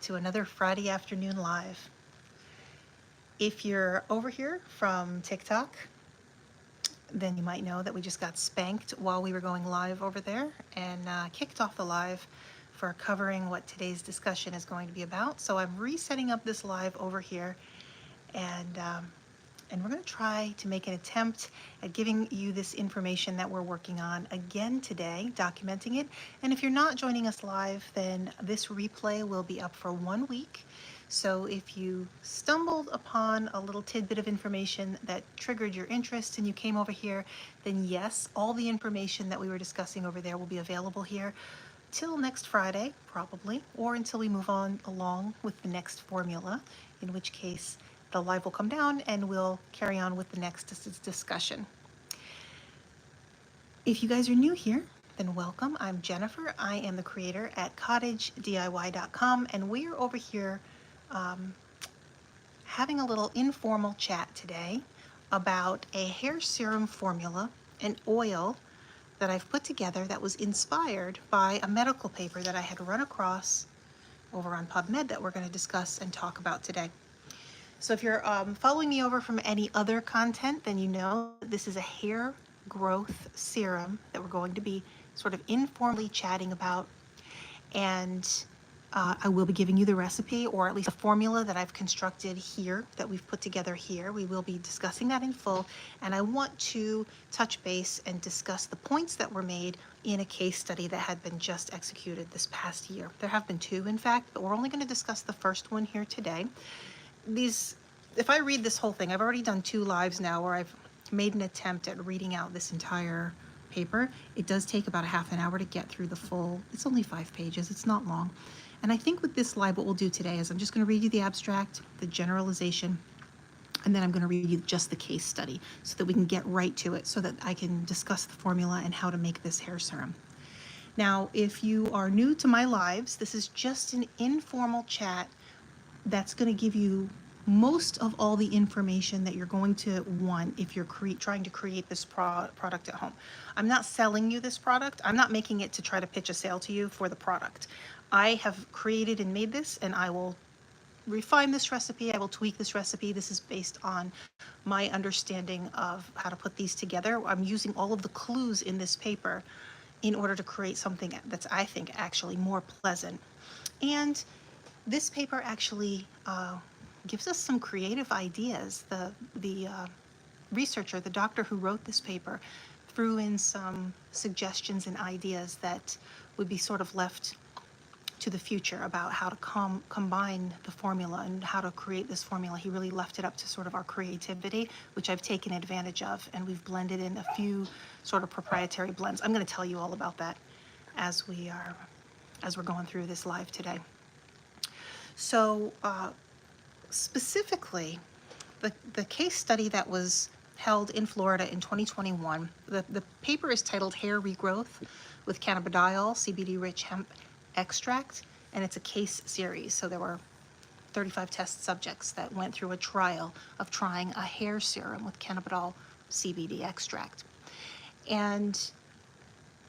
to another Friday afternoon live. If you're over here from TikTok, then you might know that we just got spanked while we were going live over there and kicked off the live for covering what today's discussion is going to be about. So I'm resetting up this live over here, and we're going to try to make an attempt at giving you this information that we're working on again today, documenting it. And if you're not joining us live, then this replay will be up for 1 week. So if you stumbled upon a little tidbit of information that triggered your interest and you came over here, then yes, all the information that we were discussing over there will be available here till next Friday, probably, or until we move on along with the next formula, in which case the live will come down and we'll carry on with the next discussion. If you guys are new here, then welcome. I'm Jennifer. I am the creator at cottagediy.com, and we're over here having a little informal chat today about a hair serum formula, an oil that I've put together that was inspired by a medical paper that I had run across over on PubMed that we're going to discuss and talk about today. So if you're following me over from any other content, then you know this is a hair growth serum that we're going to be sort of informally chatting about. And I will be giving you the recipe, or at least a formula that I've constructed here, that we've put together here. We will be discussing that in full, and I want to touch base and discuss the points that were made in a case study that had been just executed this past year. There have been two, in fact, but we're only going to discuss the first one here today. If I read this whole thing, I've already done 2 lives now where I've made an attempt at reading out this entire paper. It does take about a half an hour to get through the full, it's only 5 pages, it's not long. And I think with this live, what we'll do today is I'm just going to read you the abstract, the generalization, and then I'm going to read you just the case study so that we can get right to it, so that I can discuss the formula and how to make this hair serum. Now, if you are new to my lives, this is just an informal chat that's going to give you most of all the information that you're going to want if you're trying to create this product at home. I'm not selling you this product. I'm not making it to try to pitch a sale to you for the product. I have created and made this, and I will refine this recipe. I will tweak this recipe. This is based on my understanding of how to put these together. I'm using all of the clues in this paper in order to create something that's, I think, actually more pleasant. And this paper actually gives us some creative ideas. The researcher, the doctor who wrote this paper, threw in some suggestions and ideas that would be sort of left to the future about how to combine the formula and how to create this formula. He really left it up to sort of our creativity, which I've taken advantage of, and we've blended in a few sort of proprietary blends. I'm going to tell you all about that as we're going through this live today. So specifically, the case study that was held in Florida in 2021, the paper is titled Hair Regrowth with Cannabidiol CBD-rich hemp extract, and it's a case series. So there were 35 test subjects that went through a trial of trying a hair serum with cannabidiol CBD extract. And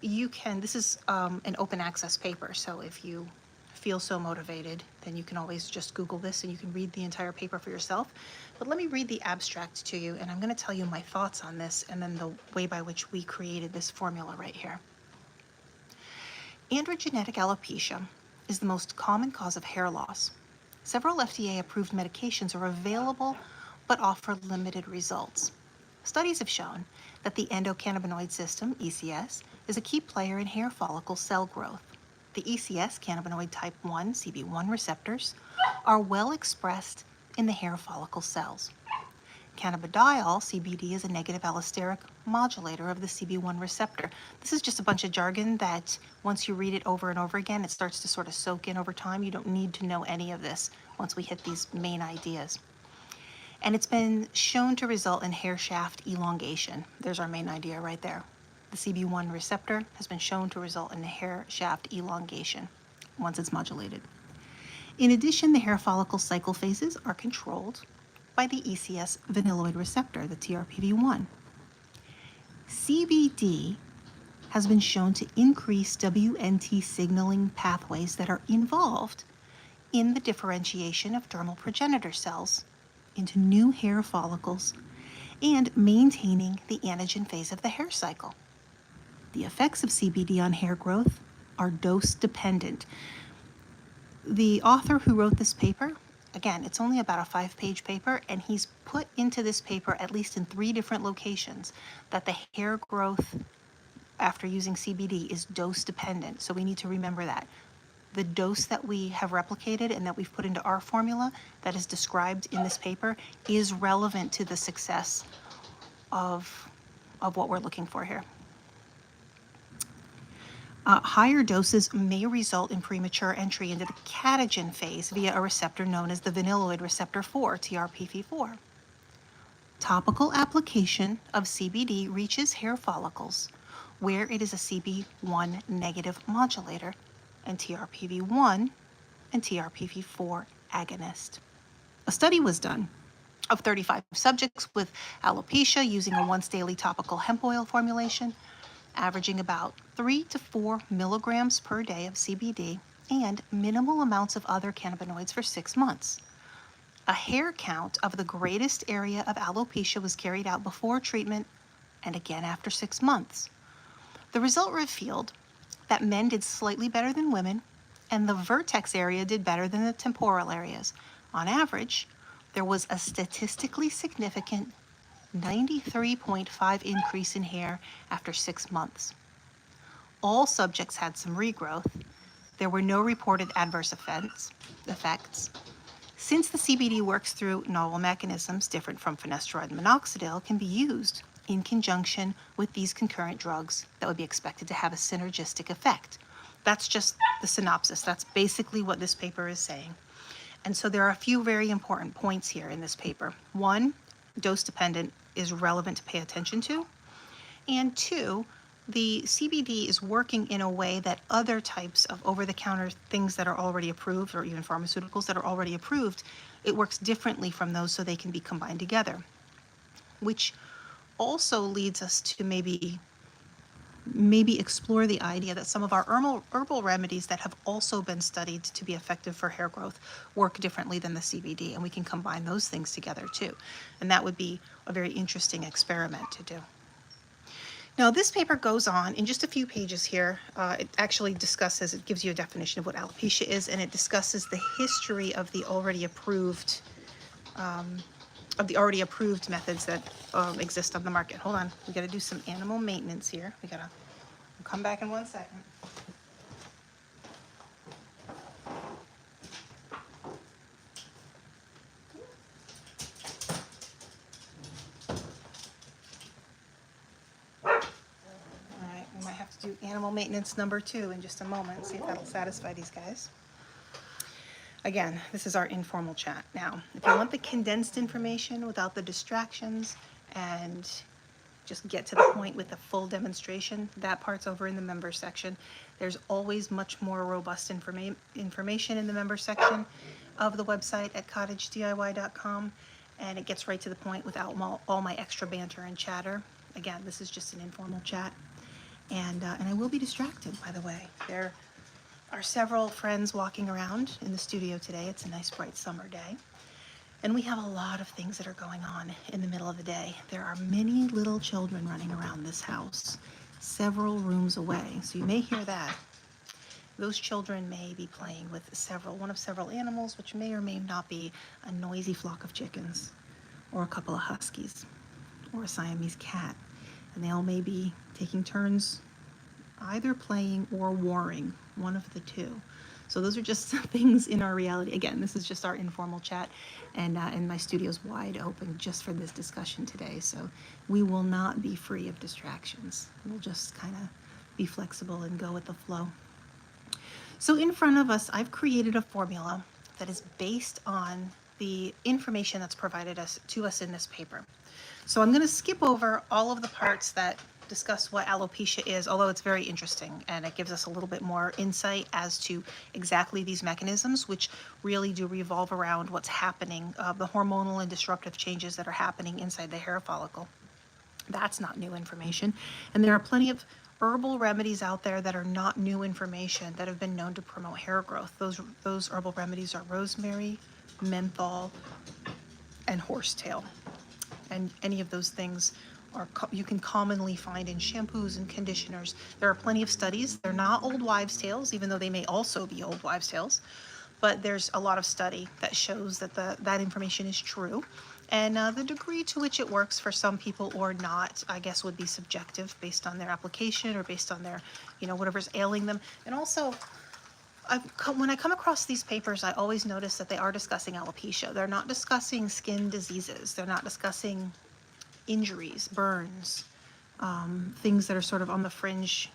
this is an open access paper, so if you feel so motivated, then you can always just Google this and you can read the entire paper for yourself. But let me read the abstract to you, and I'm going to tell you my thoughts on this and then the way by which we created this formula right here. Androgenetic alopecia is the most common cause of hair loss. Several FDA-approved medications are available but offer limited results. Studies have shown that the endocannabinoid system, ECS, is a key player in hair follicle cell growth. The ECS cannabinoid type 1 CB1 receptors are well expressed in the hair follicle cells. Cannabidiol CBD is a negative allosteric modulator of the CB1 receptor. This is just a bunch of jargon that once you read it over and over again, it starts to sort of soak in over time. You don't need to know any of this once we hit these main ideas. And it's been shown to result in hair shaft elongation. There's our main idea right there. The CB1 receptor has been shown to result in hair shaft elongation once it's modulated. In addition, the hair follicle cycle phases are controlled by the ECS vanilloid receptor, the TRPV1. CBD has been shown to increase WNT signaling pathways that are involved in the differentiation of dermal progenitor cells into new hair follicles and maintaining the anagen phase of the hair cycle. The effects of CBD on hair growth are dose dependent. The author who wrote this paper, again, it's only about a 5-page paper, and he's put into this paper, at least in 3 different locations, that the hair growth after using CBD is dose dependent. So we need to remember that. The dose that we have replicated and that we've put into our formula that is described in this paper is relevant to the success of what we're looking for here. Higher doses may result in premature entry into the catagen phase via a receptor known as the vanilloid receptor 4, TRPV4. Topical application of CBD reaches hair follicles where it is a CB1 negative modulator and TRPV1 and TRPV4 agonist. A study was done of 35 subjects with alopecia using a once daily topical hemp oil formulation, averaging about 3 to 4 milligrams per day of CBD and minimal amounts of other cannabinoids for 6 months. A hair count of the greatest area of alopecia was carried out before treatment and again after 6 months. The result revealed that men did slightly better than women, and the vertex area did better than the temporal areas. On average, there was a statistically significant 93.5 increase in hair after 6 months. All subjects had some regrowth. There were no reported adverse effects. Since the CBD works through novel mechanisms different from finasteride and minoxidil, can be used in conjunction with these concurrent drugs that would be expected to have a synergistic effect. That's just the synopsis. That's basically what this paper is saying. And so there are a few very important points here in this paper. 1, dose dependent is relevant to pay attention to. And 2, the CBD is working in a way that other types of over-the-counter things that are already approved, or even pharmaceuticals that are already approved, it works differently from those, so they can be combined together, which also leads us to maybe explore the idea that some of our herbal remedies that have also been studied to be effective for hair growth work differently than the CBD, and we can combine those things together too. And that would be a very interesting experiment to do. Now, this paper goes on in just a few pages here. It actually discusses, it gives you a definition of what alopecia is, and it discusses the history of the already approved methods that exist on the market. Hold on, we got to do some animal maintenance here. We'll come back in 1 second. Do animal maintenance number 2 in just a moment, see if that'll satisfy these guys. Again, this is our informal chat. Now, if you want the condensed information without the distractions and just get to the point with the full demonstration, that part's over in the member section. There's always much more robust information in the member section of the website at cottagediy.com, and it gets right to the point without all my extra banter and chatter. Again, this is just an informal chat. And I will be distracted, by the way. There are several friends walking around in the studio today. It's a nice, bright summer day. And we have a lot of things that are going on in the middle of the day. There are many little children running around this house, several rooms away. So you may hear that. Those children may be playing with one of several animals, which may or may not be a noisy flock of chickens, or a couple of huskies, or a Siamese cat. And they all may be taking turns either playing or warring, one of the two. So those are just things in our reality. Again, this is just our informal chat, and my studio's wide open just for this discussion today. So we will not be free of distractions. We'll just kind of be flexible and go with the flow. So in front of us, I've created a formula that is based on the information that's provided to us in this paper. So I'm going to skip over all of the parts that discuss what alopecia is, although it's very interesting and it gives us a little bit more insight as to exactly these mechanisms, which really do revolve around what's happening, the hormonal and disruptive changes that are happening inside the hair follicle. That's not new information. And there are plenty of herbal remedies out there that are not new information that have been known to promote hair growth. Those herbal remedies are rosemary, menthol, and horsetail. And any of those things you can commonly find in shampoos and conditioners. There are plenty of studies. They're not old wives' tales, even though they may also be old wives' tales. But there's a lot of study that shows that that information is true. And the degree to which it works for some people or not, I guess, would be subjective based on their application or based on their, whatever's ailing them. And also, when I come across these papers, I always notice that they are discussing alopecia. They're not discussing skin diseases. They're not discussing injuries, burns, things that are sort of on the fringe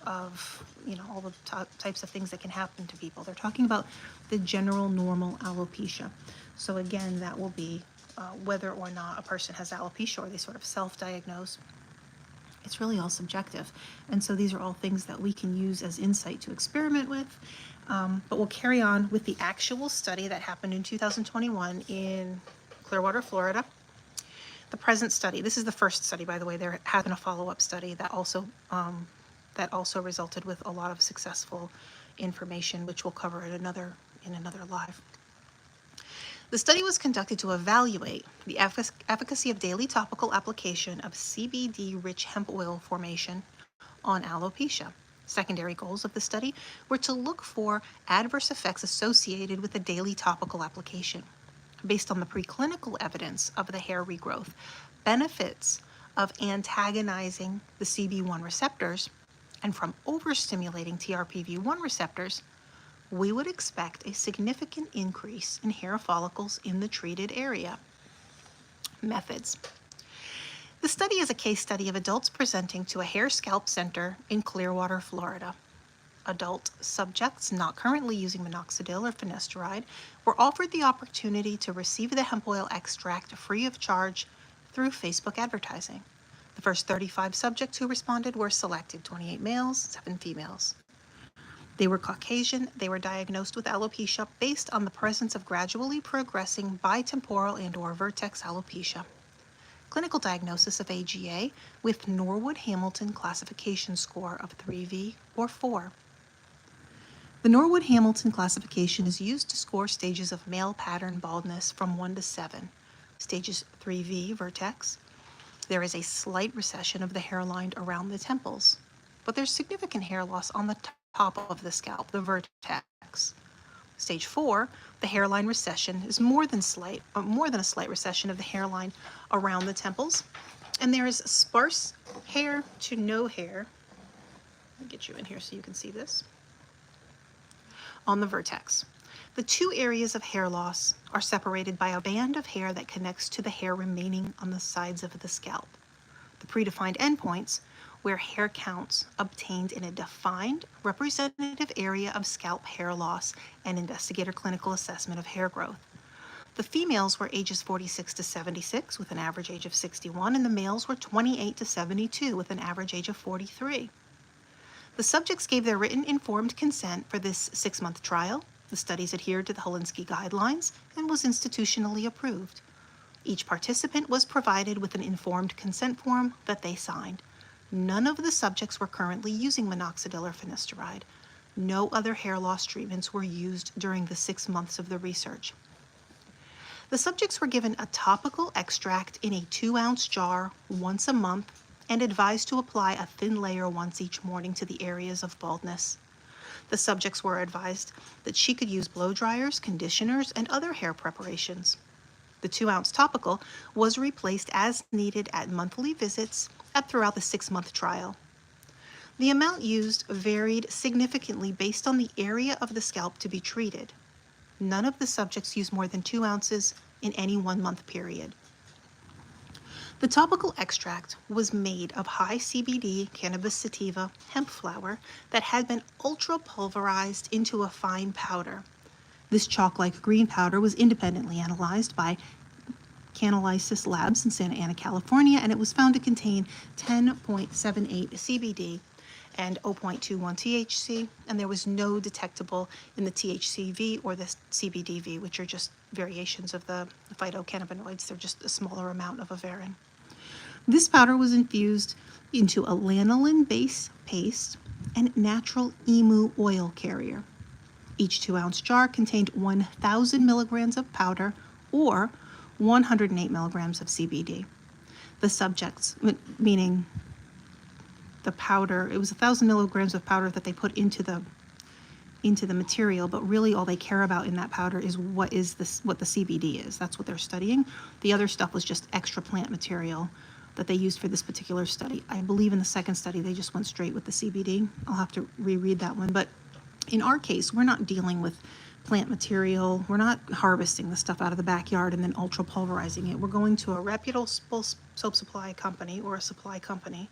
of, all the types of things that can happen to people. They're talking about the general normal alopecia. So again, that will be whether or not a person has alopecia or they sort of self-diagnose. It's really all subjective. And so these are all things that we can use as insight to experiment with. But we'll carry on with the actual study that happened in 2021 in Clearwater, Florida. The present study, this is the first study, by the way. There has been a follow-up study that also resulted with a lot of successful information, which we'll cover in another live. The study was conducted to evaluate the efficacy of daily topical application of CBD-rich hemp oil formation on alopecia. Secondary goals of the study were to look for adverse effects associated with the daily topical application. Based on the preclinical evidence of the hair regrowth, benefits of antagonizing the CB1 receptors, and from overstimulating TRPV1 receptors, we would expect a significant increase in hair follicles in the treated area. Methods. The study is a case study of adults presenting to a hair scalp center in Clearwater, Florida. Adult subjects not currently using minoxidil or finasteride were offered the opportunity to receive the hemp oil extract free of charge through Facebook advertising. The first 35 subjects who responded were selected, 28 males, 7 females. They were Caucasian. They were diagnosed with alopecia based on the presence of gradually progressing bitemporal and/or vertex alopecia. Clinical diagnosis of AGA with Norwood-Hamilton classification score of 3V or 4. The Norwood-Hamilton classification is used to score stages of male pattern baldness from 1 to 7. Stages 3V, vertex. There is a slight recession of the hairline around the temples, but there's significant hair loss on the top of the scalp, the vertex. Stage 4, the hairline recession is more than a slight recession of the hairline around the temples, and there is sparse hair to no hair. Let me get you in here so you can see this. On the vertex. The two areas of hair loss are separated by a band of hair that connects to the hair remaining on the sides of the scalp. The predefined endpoints where hair counts obtained in a defined representative area of scalp hair loss and investigator clinical assessment of hair growth. The females were ages 46 to 76 with an average age of 61, and the males were 28 to 72 with an average age of 43. The subjects gave their written informed consent for this 6-month trial. The studies adhered to the Holinsky guidelines and was institutionally approved. Each participant was provided with an informed consent form that they signed. None of the subjects were currently using minoxidil or finasteride. No other hair loss treatments were used during the 6 months of the research. The subjects were given a topical extract in a 2-ounce jar once a month and advised to apply a thin layer once each morning to the areas of baldness. The subjects were advised that she could use blow dryers, conditioners, and other hair preparations. The 2-ounce topical was replaced as needed at monthly visits throughout the 6-month trial. The amount used varied significantly based on the area of the scalp to be treated. None of the subjects used more than 2 ounces in any 1-month period. The topical extract was made of high CBD cannabis sativa hemp flower that had been ultra pulverized into a fine powder. This chalk-like green powder was independently analyzed by Cannalysis Labs in Santa Ana, California, and it was found to contain 10.78 CBD and 0.21 THC, and there was no detectable in the THCV or the CBDV, which are just variations of the phytocannabinoids. They're just a smaller amount of a varin. This powder was infused into a lanolin base paste and natural emu oil carrier. Each 2-ounce jar contained 1,000 milligrams of powder or 108 milligrams of CBD. The subjects, meaning the powder, it was 1,000 milligrams of powder that they put into the material, but really all they care about in that powder is what the CBD is. That's what they're studying. The other stuff was just extra plant material that they used for this particular study. I believe in the second study they just went straight with the CBD. I'll have to reread that one. But in our case, we're not dealing with plant material. We're not harvesting the stuff out of the backyard and then ultra pulverizing it. We're going to a reputable soap supply company or a supply company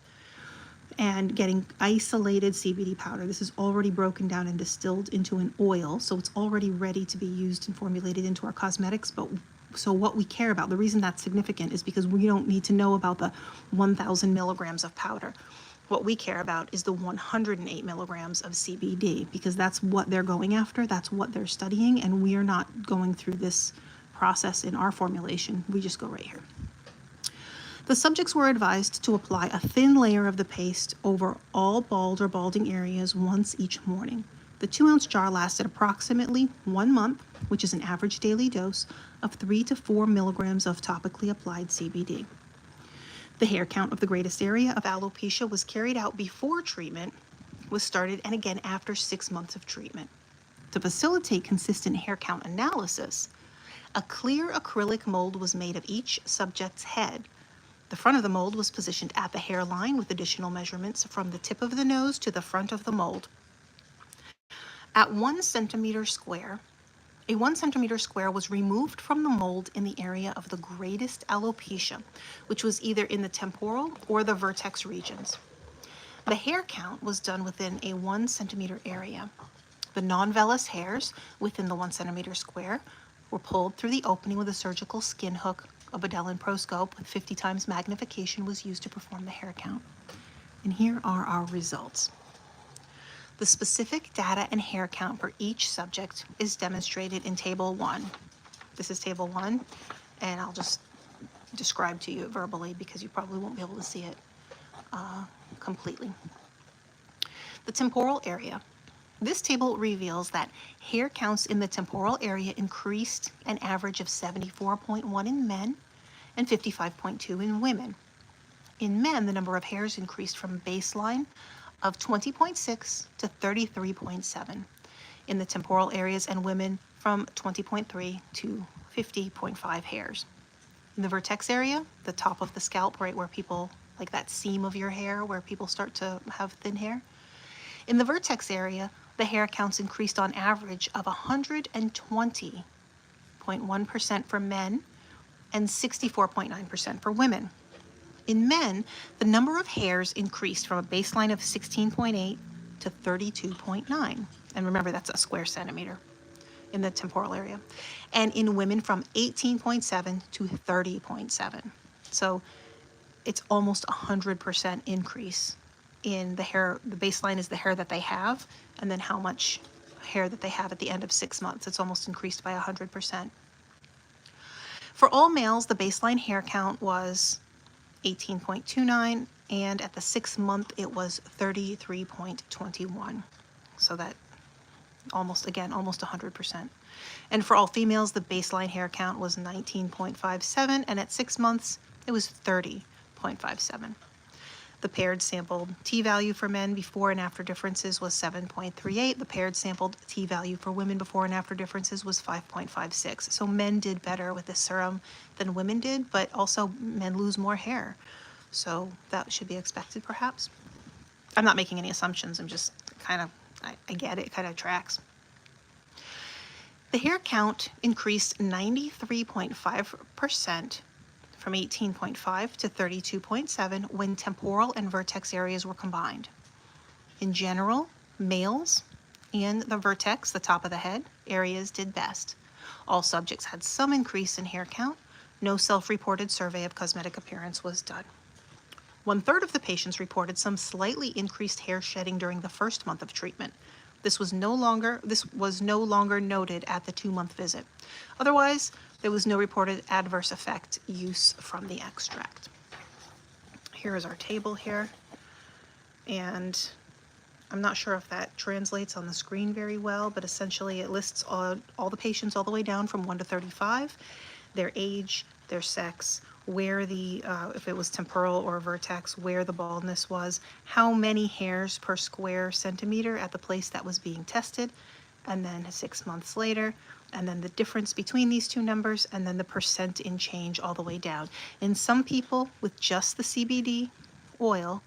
and getting isolated CBD powder. This is already broken down and distilled into an oil, so it's already ready to be used and formulated into our cosmetics. But so what we care about, the reason that's significant is because we don't need to know about the 1,000 milligrams of powder. What we care about is the 108 milligrams of CBD, because that's what they're going after, that's what they're studying, and we are not going through this process in our formulation. We just go right here. The subjects were advised to apply a thin layer of the paste over all bald or balding areas once each morning. The 2-ounce jar lasted approximately 1 month, which is an average daily dose of 3 to 4 milligrams of topically applied CBD. The hair count of the greatest area of alopecia was carried out before treatment was started and again after 6 months of treatment. To facilitate consistent hair count analysis, a clear acrylic mold was made of each subject's head. The front of the mold was positioned at the hairline with additional measurements from the tip of the nose to the front of the mold. At 1 centimeter square, a 1 centimeter square was removed from the mold in the area of the greatest alopecia, which was either in the temporal or the vertex regions. The hair count was done within a 1 centimeter area. The non-vellus hairs within the 1 centimeter square were pulled through the opening with a surgical skin hook. A Bedell proscope with 50 times magnification was used to perform the hair count. And here are our results. The specific data and hair count for each subject is demonstrated in Table 1. This is Table 1, and I'll just describe to you verbally because you probably won't be able to see it completely. The temporal area. This table reveals that hair counts in the temporal area increased an average of 74.1 in men and 55.2 in women. In men, the number of hairs increased from a baseline of 20.6 to 33.7 in the temporal areas, and women from 20.3 to 50.5 hairs. In the vertex area, the top of the scalp, right where people, like that seam of your hair where people start to have thin hair. In the vertex area, the hair counts increased on average of 120.1% for men and 64.9% for women. In men, the number of hairs increased from a baseline of 16.8 to 32.9. And remember, that's a square centimeter in the temporal area. And in women from 18.7 to 30.7. So it's almost 100% increase in the hair. The baseline is the hair that they have, and then how much hair that they have at the end of 6 months. It's almost increased by 100%. For all males, the baseline hair count was 18.29, and at the 6th month it was 33.21. So that almost 100%. And for all females, the baseline hair count was 19.57, and at 6 months it was 30.57. The paired sampled t-value for men before and after differences was 7.38. The paired sampled t-value for women before and after differences was 5.56. So men did better with this serum than women did, but also men lose more hair. So that should be expected, perhaps. I'm not making any assumptions. I'm just I get it, kind of tracks. The hair count increased 93.5% from 18.5 to 32.7 when temporal and vertex areas were combined. In general, males and the vertex, the top of the head, areas did best. All subjects had some increase in hair count. No self-reported survey of cosmetic appearance was done. 1/3 of the patients reported some slightly increased hair shedding during the first month of treatment. This was no longer noted at the 2-month visit. Otherwise, there was no reported adverse effect use from the extract. here is our table here. And I'm not sure if that translates on the screen very well, but essentially it lists all the patients all the way down from 1 to 35, their age, their sex, where the, if it was temporal or vertex, where the baldness was, how many hairs per square centimeter at the place that was being tested, and then 6 months later, and then the difference between these two numbers, and then the percent in change all the way down. In some people with just the CBD oil,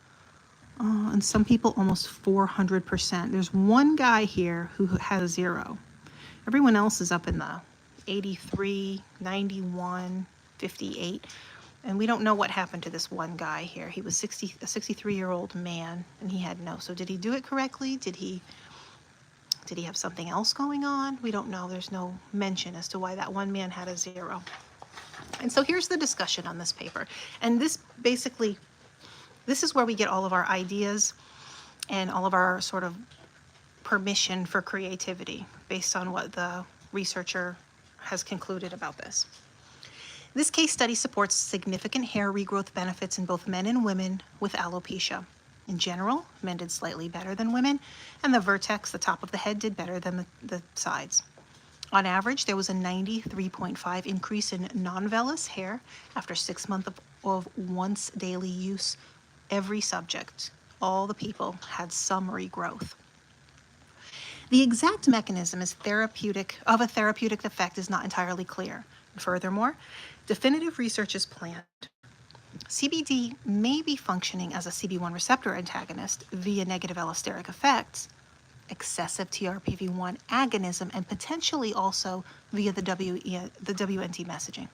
and some people almost 400%. There's one guy here who has a 0. Everyone else is up in the 83, 91, 58. And we don't know what happened to this one guy here. He was a 63-year-old man, and he had no. So did he do it correctly? Did he have something else going on? We don't know. There's no mention as to why that one man had a 0. And so here's the discussion on this paper. And this basically, this is where we get all of our ideas and all of our sort of permission for creativity based on what the researcher has concluded about this. This case study supports significant hair regrowth benefits in both men and women with alopecia. In general, men did slightly better than women, and the vertex, the top of the head, did better than the sides. On average, there was a 93.5 increase in non-vellus hair after 6 months of once daily use. Every subject, all the people, had some regrowth. The exact mechanism of a therapeutic effect is not entirely clear. Furthermore, definitive research is planned. CBD may be functioning as a CB1 receptor antagonist via negative allosteric effects, excessive TRPV1 agonism, and potentially also via the WNT messaging.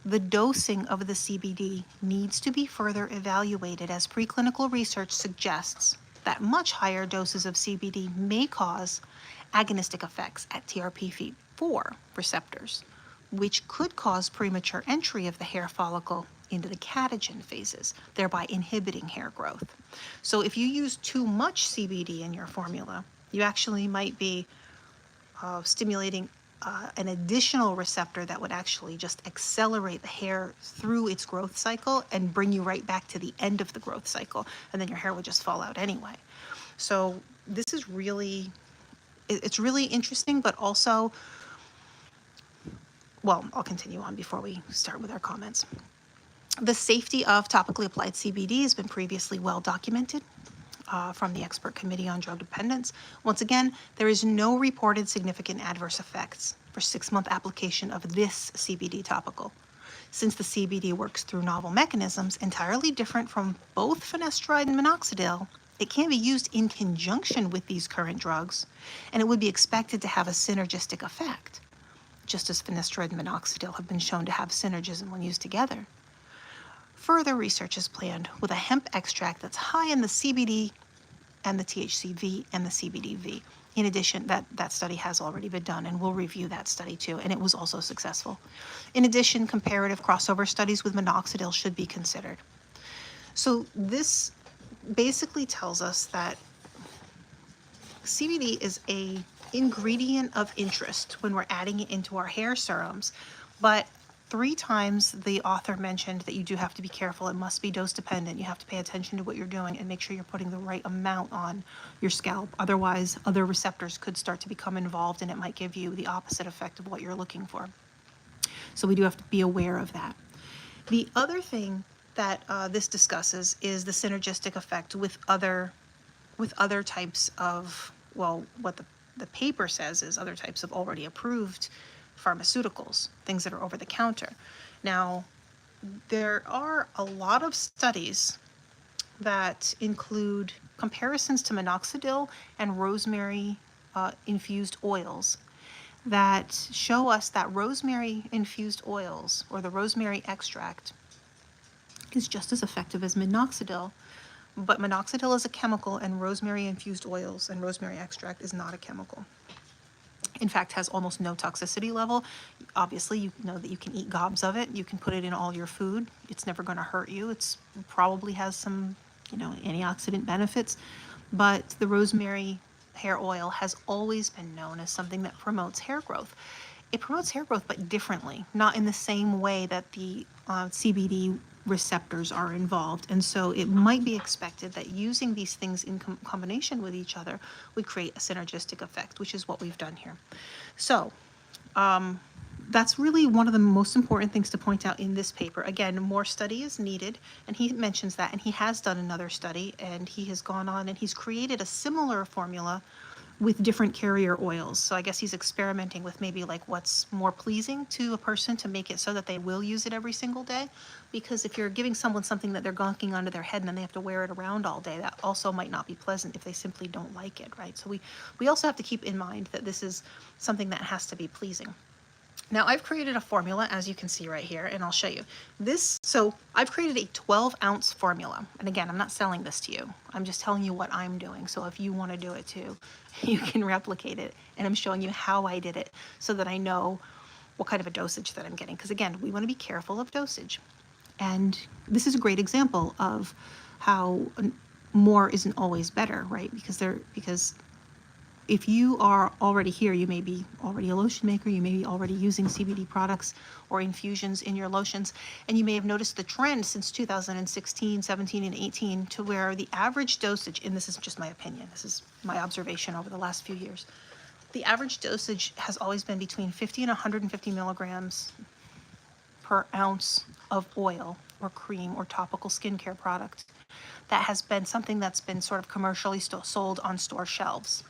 The dosing of the CBD needs to be further evaluated, as preclinical research suggests that much higher doses of CBD may cause agonistic effects at TRPV4 receptors, which could cause premature entry of the hair follicle into the catagen phases, thereby inhibiting hair growth. So if you use too much CBD in your formula, you actually might be stimulating an additional receptor that would actually just accelerate the hair through its growth cycle and bring you right back to the end of the growth cycle, and then your hair would just fall out anyway. So this is really, it's really interesting, but also, well, I'll continue on before we start with our comments. The safety of topically applied CBD has been previously well documented from the Expert Committee on Drug Dependence. Once again, there is no reported significant adverse effects for 6-month application of this CBD topical. Since the CBD works through novel mechanisms entirely different from both finasteride and minoxidil, it can be used in conjunction with these current drugs, and it would be expected to have a synergistic effect, just as finasteride and minoxidil have been shown to have synergism when used together. Further research is planned with a hemp extract that's high in the CBD and the THCV and the CBDV. In addition, that study has already been done, and we'll review that study too, and it was also successful. In addition, comparative crossover studies with minoxidil should be considered. So this basically tells us that CBD is an ingredient of interest when we're adding it into our hair serums, but 3 times the author mentioned that you do have to be careful. It must be dose dependent. You have to pay attention to what you're doing and make sure you're putting the right amount on your scalp. Otherwise, other receptors could start to become involved, and it might give you the opposite effect of what you're looking for. So we do have to be aware of that. The other thing that this discusses is the synergistic effect with other types of, well, what the paper says is other types of already approved pharmaceuticals, things that are over the counter. Now, there are a lot of studies that include comparisons to minoxidil and rosemary infused oils that show us that rosemary infused oils, or the rosemary extract, is just as effective as minoxidil, but minoxidil is a chemical and rosemary infused oils and rosemary extract is not a chemical. In fact, has almost no toxicity level. Obviously, you know that you can eat gobs of it. You can put it in all your food. It's never going to hurt you. It's probably has some, antioxidant benefits. But the rosemary hair oil has always been known as something that promotes hair growth. It promotes hair growth, but differently, not in the same way that the CBD receptors are involved. And so it might be expected that using these things in combination with each other would create a synergistic effect, which is what we've done here. So that's really one of the most important things to point out in this paper. Again, more study is needed, and he mentions that, and he has done another study, and he has gone on and he's created a similar formula with different carrier oils. So I guess he's experimenting with maybe like what's more pleasing to a person to make it so that they will use it every single day. Because if you're giving someone something that they're gonking onto their head and then they have to wear it around all day, that also might not be pleasant if they simply don't like it, right? So we also have to keep in mind that this is something that has to be pleasing. Now I've created a formula, as you can see right here, and I'll show you this. So I've created a 12-ounce formula. And again, I'm not selling this to you. I'm just telling you what I'm doing. So if you want to do it too, you can replicate it. And I'm showing you how I did it so that I know what kind of a dosage that I'm getting. Because again, we want to be careful of dosage. And this is a great example of how more isn't always better, right? Because if you are already here, you may be already a lotion maker, you may be already using CBD products or infusions in your lotions, and you may have noticed the trend since 2016, 17, and 18 to where the average dosage, and this is just my opinion, this is my observation over the last few years, the average dosage has always been between 50 and 150 milligrams per ounce of oil or cream or topical skincare product. That has been something that's been sort of commercially sold on store shelves.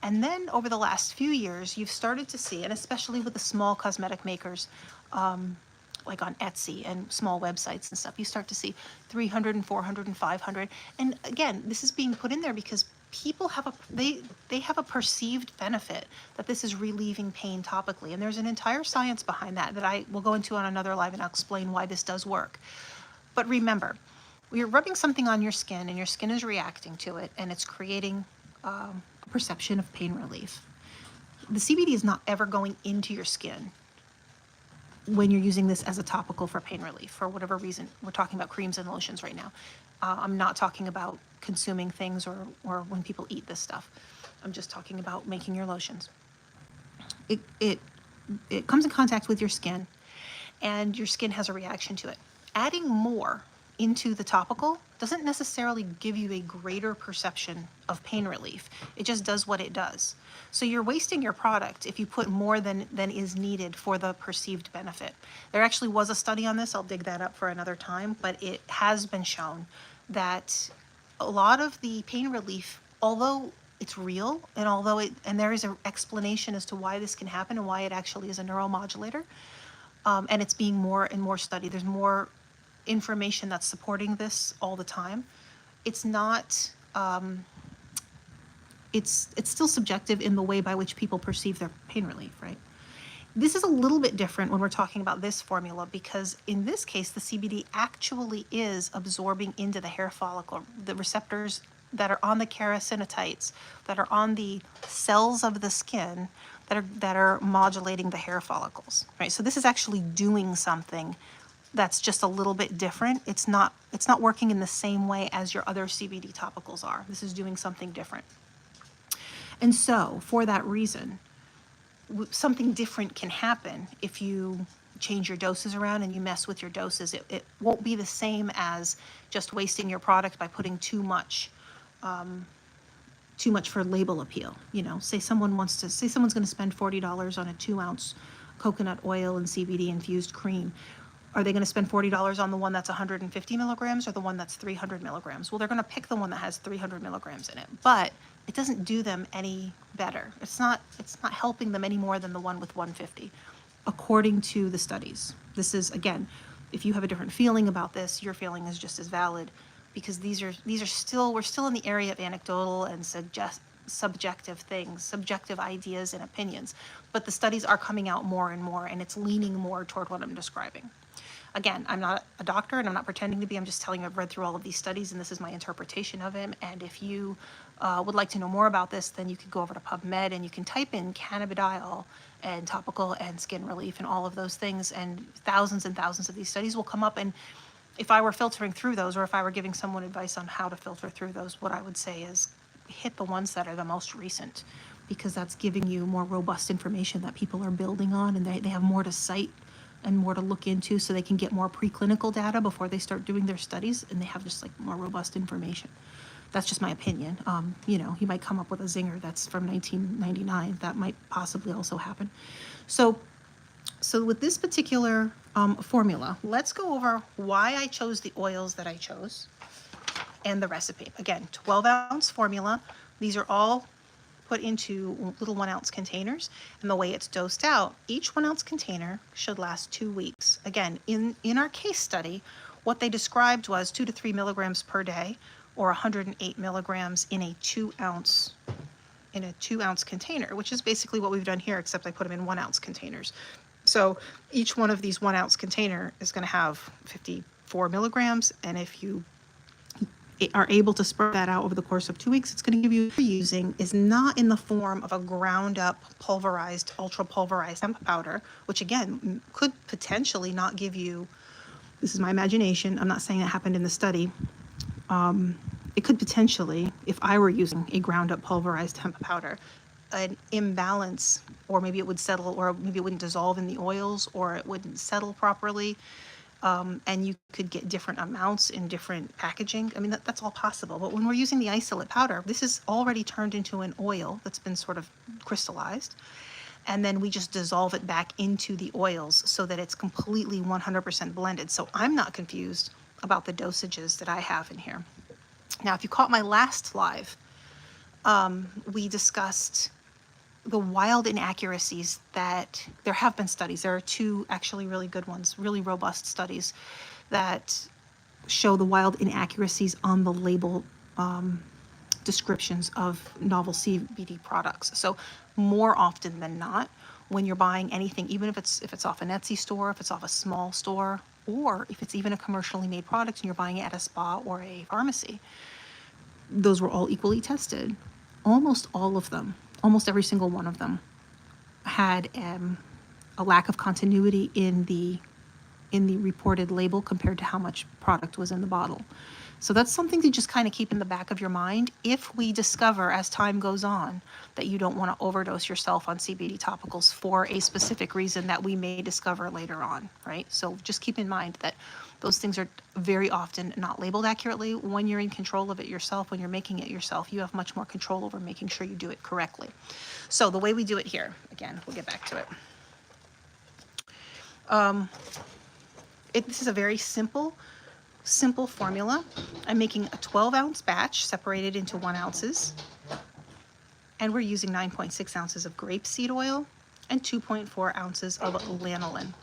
And then over the last few years, you've started to see, and especially with the small cosmetic makers, like on Etsy and small websites and stuff, you start to see 300 and 400 and 500. And again, this is being put in there because people have they have a perceived benefit that this is relieving pain topically. And there's an entire science behind that that I will go into on another live, and I'll explain why this does work. But remember, you're rubbing something on your skin and your skin is reacting to it, and it's creating a perception of pain relief. The CBD is not ever going into your skin when you're using this as a topical for pain relief, for whatever reason. We're talking about creams and lotions right now. I'm not talking about consuming things or when people eat this stuff. I'm just talking about making your lotions. It comes in contact with your skin, and your skin has a reaction to it. Adding more into the topical doesn't necessarily give you a greater perception of pain relief. It just does what it does. So you're wasting your product if you put more than is needed for the perceived benefit. There actually was a study on this. I'll dig that up for another time, but it has been shown that a lot of the pain relief, although it's real and there is an explanation as to why this can happen and why it actually is a neuromodulator, and it's being more and more studied. There's more information that's supporting this all the time. It's not, it's still subjective in the way by which people perceive their pain relief, right? This is a little bit different when we're talking about this formula, because in this case, the CBD actually is absorbing into the hair follicle, the receptors that are on the keratinocytes, that are on the cells of the skin that are modulating the hair follicles, right? So this is actually doing something that's just a little bit different. It's not working in the same way as your other CBD topicals are. This is doing something different. And so for that reason, something different can happen if you change your doses around and you mess with your doses. It won't be the same as just wasting your product by putting too much for label appeal. You know, say someone's going to spend $40 on a 2-ounce coconut oil and CBD infused cream. Are they going to spend $40 on the one that's 150 milligrams or the one that's 300 milligrams? Well, they're going to pick the one that has 300 milligrams in it, but it doesn't do them any better. It's not helping them any more than the one with 150, according to the studies. This is, again, if you have a different feeling about this, your feeling is just as valid, because we're still in the area of anecdotal and subjective things, subjective ideas and opinions, but the studies are coming out more and more, and it's leaning more toward what I'm describing. Again, I'm not a doctor and I'm not pretending to be. I'm just telling you I've read through all of these studies and this is my interpretation of them. And if you would like to know more about this, then you could go over to PubMed and you can type in cannabidiol and topical and skin relief and all of those things, and thousands of these studies will come up. And if I were filtering through those, or if I were giving someone advice on how to filter through those, what I would say is hit the ones that are the most recent, because that's giving you more robust information that people are building on, and they have more to cite and more to look into so they can get more preclinical data before they start doing their studies and they have just like more robust information. That's just my opinion. You know, he might come up with a zinger that's from 1999. That might possibly also happen. So with this particular formula, let's go over why I chose the oils that I chose and the recipe. Again, 12-ounce formula. These are all put into little 1-ounce containers, and the way it's dosed out, each 1-ounce container should last 2 weeks. Again, in our case study, what they described was 2 to 3 milligrams per day, or 108 milligrams in a 2-ounce container, which is basically what we've done here, except I put them in 1-ounce containers. So each one of these 1-ounce container is going to have 54 milligrams, and if you are able to spread that out over the course of 2 weeks, it's going to give you, what you're using is not in the form of a ground up, pulverized, ultra pulverized hemp powder, which again could potentially not give you, this is my imagination, I'm not saying that happened in the study, it could potentially, if I were using a ground up pulverized hemp powder, an imbalance, or maybe it would settle, or maybe it wouldn't dissolve in the oils, or it wouldn't settle properly. And you could get different amounts in different packaging. I mean, that's all possible. But when we're using the isolate powder, this is already turned into an oil that's been sort of crystallized. And then we just dissolve it back into the oils so that it's completely 100% blended. So I'm not confused about the dosages that I have in here. Now, if you caught my last live, we discussed the wild inaccuracies that there have been studies. There are 2 actually really good ones, really robust studies that show the wild inaccuracies on the label descriptions of novel CBD products. So more often than not, when you're buying anything, even if it's off an Etsy store, if it's off a small store, or if it's even a commercially made product and you're buying it at a spa or a pharmacy, those were all equally tested. Almost all of them, almost every single one of them, had a lack of continuity in the reported label compared to how much product was in the bottle. So that's something to just kind of keep in the back of your mind if we discover as time goes on that you don't want to overdose yourself on CBD topicals for a specific reason that we may discover later on, right? So just keep in mind that those things are very often not labeled accurately. When you're in control of it yourself, when you're making it yourself, you have much more control over making sure you do it correctly. So the way we do it here, again, we'll get back to it. This is a very simple formula. I'm making a 12-ounce batch separated into 1 ounces. And we're using 9.6 ounces of grapeseed oil and 2.4 ounces of lanolin.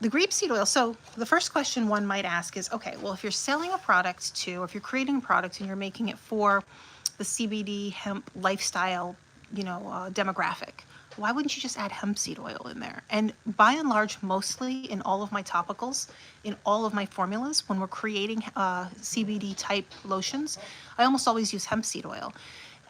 The grapeseed oil, so the first question one might ask is, okay, well, if you're selling a product to, or if you're creating a product and you're making it for the CBD hemp lifestyle, demographic, why wouldn't you just add hemp seed oil in there? And by and large, mostly in all of my topicals, in all of my formulas, when we're creating CBD type lotions, I almost always use hemp seed oil.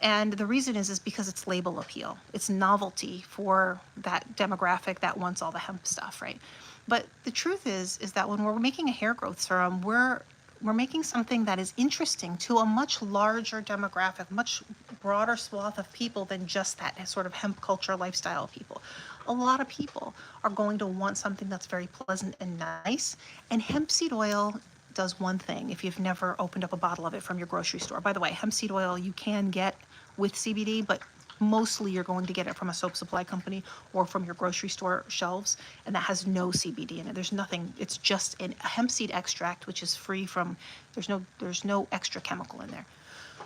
And the reason is because it's label appeal. It's novelty for that demographic that wants all the hemp stuff, right? But the truth is that when we're making a hair growth serum, we're making something that is interesting to a much larger demographic, much broader swath of people than just that sort of hemp culture lifestyle people. A lot of people are going to want something that's very pleasant and nice, and hemp seed oil does one thing if you've never opened up a bottle of it from your grocery store. By the way, hemp seed oil you can get with CBD, but mostly you're going to get it from a soap supply company or from your grocery store shelves, and that has no CBD in it. There's nothing, it's just a hemp seed extract, which is free from, there's no extra chemical in there.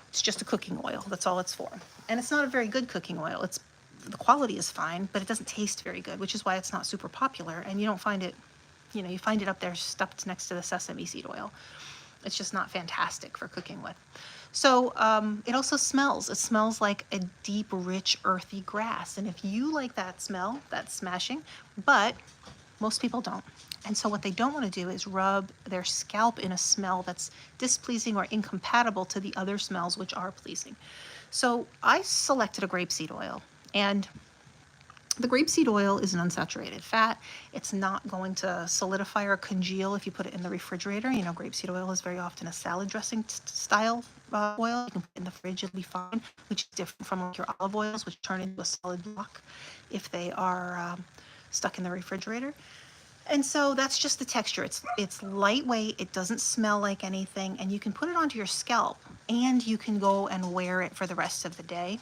It's just a cooking oil, that's all it's for. And it's not a very good cooking oil. The quality is fine, but it doesn't taste very good, which is why it's not super popular, and you don't find it, you find it up there stuffed next to the sesame seed oil. It's just not fantastic for cooking with. So it also smells. It smells like a deep, rich, earthy grass. And if you like that smell, that's smashing. But most people don't. And so what they don't want to do is rub their scalp in a smell that's displeasing or incompatible to the other smells which are pleasing. So I selected a grapeseed oil. And The grapeseed oil is an unsaturated fat. It's not going to solidify or congeal if you put it in the refrigerator. You know, grapeseed oil is very often a salad dressing style oil. You can put it in the fridge, it'll be fine, which is different from like your olive oils, which turn into a solid block if they are stuck in the refrigerator. And so that's just the texture. It's lightweight, it doesn't smell like anything, and you can put it onto your scalp and you can go and wear it for the rest of the day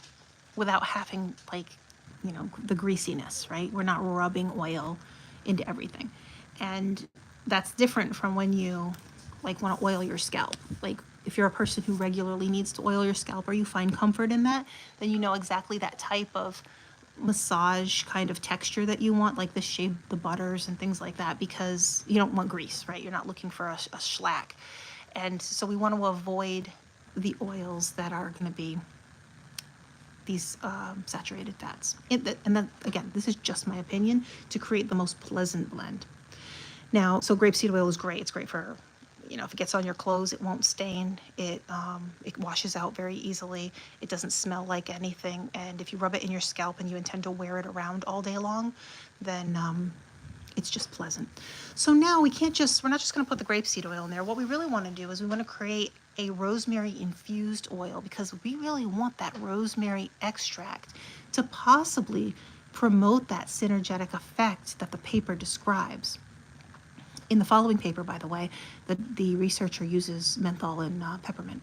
without having like, you know, the greasiness, right? We're not rubbing oil into everything. And that's different from when you like want to oil your scalp. Like if you're a person who regularly needs to oil your scalp or you find comfort in that, then you know exactly that type of massage kind of texture that you want, like the shea, the butters and things like that, because you don't want grease, right? You're not looking for a shellac. And so we want to avoid the oils that are going to be these saturated fats. And then again, this is just my opinion, to create the most pleasant blend. Now, so grapeseed oil is great. It's great for, you know, if it gets on your clothes, it won't stain. It washes out very easily. It doesn't smell like anything. And if you rub it in your scalp and you intend to wear it around all day long, then it's just pleasant. So now we're not just going to put the grapeseed oil in there. What we really want to do is we want to create a rosemary infused oil, because we really want that rosemary extract to possibly promote that synergetic effect that the paper describes. In the following paper, by the way, the researcher uses menthol and peppermint.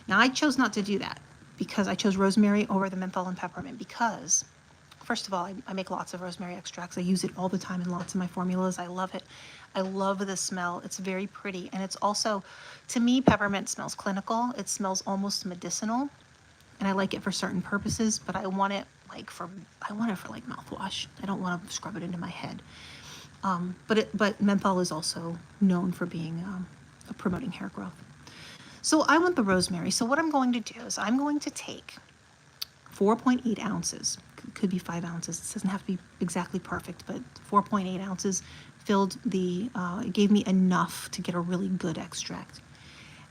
Now, I chose not to do that because I chose rosemary over the menthol and peppermint because, first of all, I make lots of rosemary extracts. I use it all the time in lots of my formulas. I love it. I love the smell. It's very pretty. And it's also, to me, peppermint smells clinical. It smells almost medicinal. And I like it for certain purposes, but I want it for like mouthwash. I don't want to scrub it into my head. But menthol is also known for being promoting hair growth. So I want the rosemary. So what I'm going to do is I'm going to take 4.8 ounces, could be 5 ounces. It doesn't have to be exactly perfect, but 4.8 ounces it gave me enough to get a really good extract.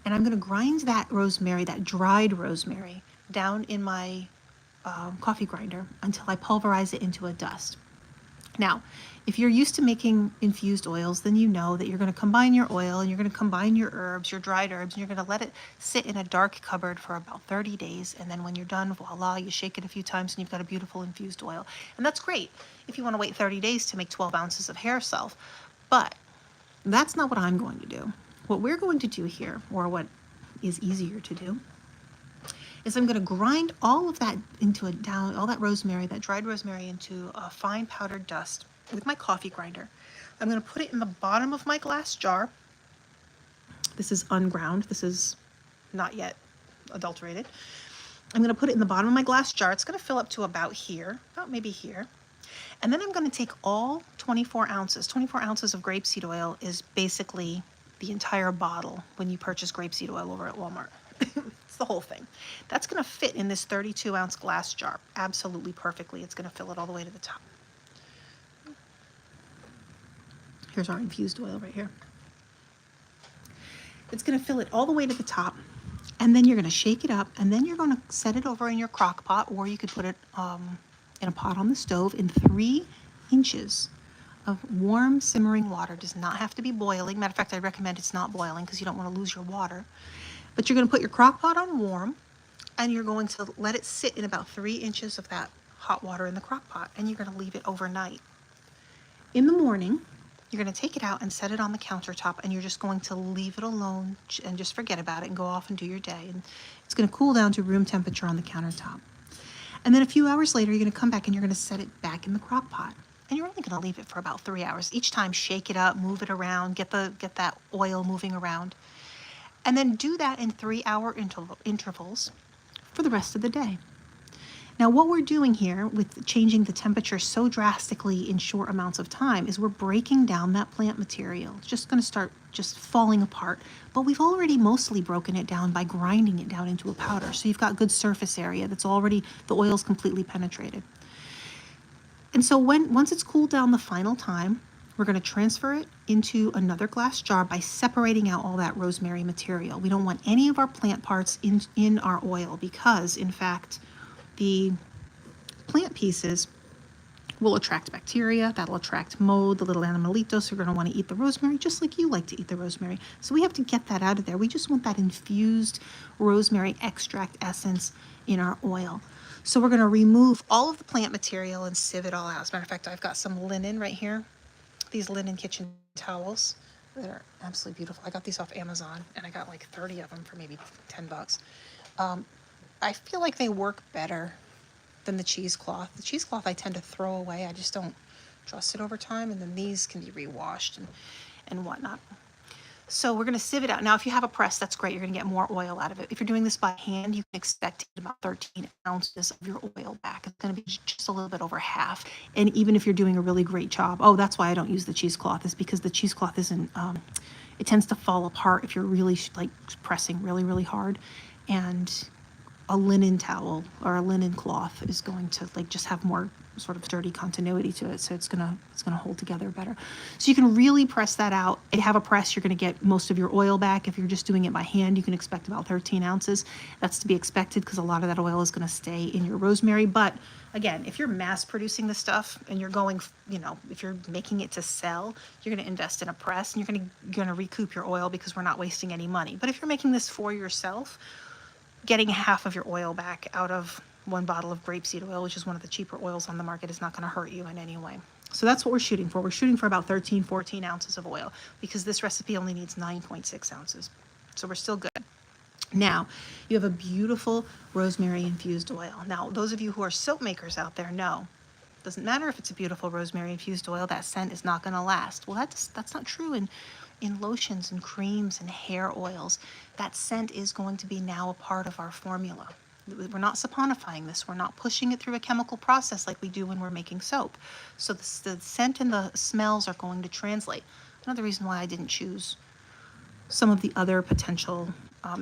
And I'm going to grind that rosemary, that dried rosemary, down in my coffee grinder until I pulverize it into a dust. Now, if you're used to making infused oils, then you know that you're going to combine your oil and you're going to combine your herbs, your dried herbs, and you're going to let it sit in a dark cupboard for about 30 days. And then when you're done, voila, you shake it a few times and you've got a beautiful infused oil. And that's great if you want to wait 30 days to make 12 ounces of hair self. But that's not what I'm going to do. What we're going to do here, or what is easier to do, is I'm going to grind all of that all that rosemary, that dried rosemary, into a fine powdered dust with my coffee grinder. I'm going to put it in the bottom of my glass jar. This is unground. This is not yet adulterated. I'm going to put it in the bottom of my glass jar. It's going to fill up to about here, about maybe here. And then I'm going to take all 24 ounces. 24 ounces of grapeseed oil is basically the entire bottle when you purchase grapeseed oil over at Walmart. The whole thing. That's going to fit in this 32-ounce glass jar absolutely perfectly. It's going to fill it all the way to the top. Here's our infused oil right here. It's going to fill it all the way to the top, and then you're going to shake it up, and then you're going to set it over in your crock pot, or you could put it in a pot on the stove in 3 inches of warm simmering water. It does not have to be boiling. Matter of fact, I recommend it's not boiling because you don't want to lose your water. But you're going to put your crock pot on warm, and you're going to let it sit in about 3 inches of that hot water in the crock pot, and you're going to leave it overnight. In the morning, you're going to take it out and set it on the countertop, and you're just going to leave it alone and just forget about it and go off and do your day. And it's going to cool down to room temperature on the countertop. And then a few hours later, you're going to come back and you're going to set it back in the crock pot. And you're only going to leave it for about 3 hours. Each time, shake it up, move it around, get that oil moving around. And then do that in 3-hour intervals for the rest of the day. Now, what we're doing here with changing the temperature so drastically in short amounts of time is we're breaking down that plant material. It's just going to start just falling apart. But we've already mostly broken it down by grinding it down into a powder. So you've got good surface area that's already, the oil's completely penetrated. And so once it's cooled down the final time, we're going to transfer it into another glass jar by separating out all that rosemary material. We don't want any of our plant parts in our oil because, in fact, the plant pieces will attract bacteria, that'll attract mold, the little animalitos are going to want to eat the rosemary just like you like to eat the rosemary. So we have to get that out of there. We just want that infused rosemary extract essence in our oil. So we're going to remove all of the plant material and sieve it all out. As a matter of fact, I've got some linen right here, these linen kitchen towels that are absolutely beautiful. I got these off Amazon and I got like 30 of them for maybe 10 bucks. I feel like they work better than the cheesecloth. The cheesecloth I tend to throw away. I just don't trust it over time. And then these can be rewashed and whatnot. So we're going to sieve it out. Now, if you have a press, that's great. You're going to get more oil out of it. If you're doing this by hand, you can expect to get about 13 ounces of your oil back. It's going to be just a little bit over half. And even if you're doing a really great job, oh, that's why I don't use the cheesecloth, is because the cheesecloth isn't, it tends to fall apart if you're really like pressing really, really hard. And a linen towel or a linen cloth is going to like just have more sort of sturdy continuity to it, so it's gonna hold together better. So you can really press that out. If you have a press, you're gonna get most of your oil back. If you're just doing it by hand, you can expect about 13 ounces. That's to be expected because a lot of that oil is gonna stay in your rosemary. But again, if you're mass producing the stuff and you're going, you know, if you're making it to sell, you're gonna invest in a press and you're gonna recoup your oil because we're not wasting any money. But if you're making this for yourself, getting half of your oil back out of one bottle of grapeseed oil, which is one of the cheaper oils on the market, is not going to hurt you in any way. So that's what we're shooting for. We're shooting for about 13, 14 ounces of oil because this recipe only needs 9.6 ounces. So we're still good. Now, you have a beautiful rosemary infused oil. Now, those of you who are soap makers out there know, doesn't matter if it's a beautiful rosemary infused oil, that scent is not going to last. Well, that's not true in lotions and creams and hair oils. That scent is going to be now a part of our formula. We're not saponifying this. We're not pushing it through a chemical process like we do when we're making soap. So the scent and the smells are going to translate. Another reason why I didn't choose some of the other potential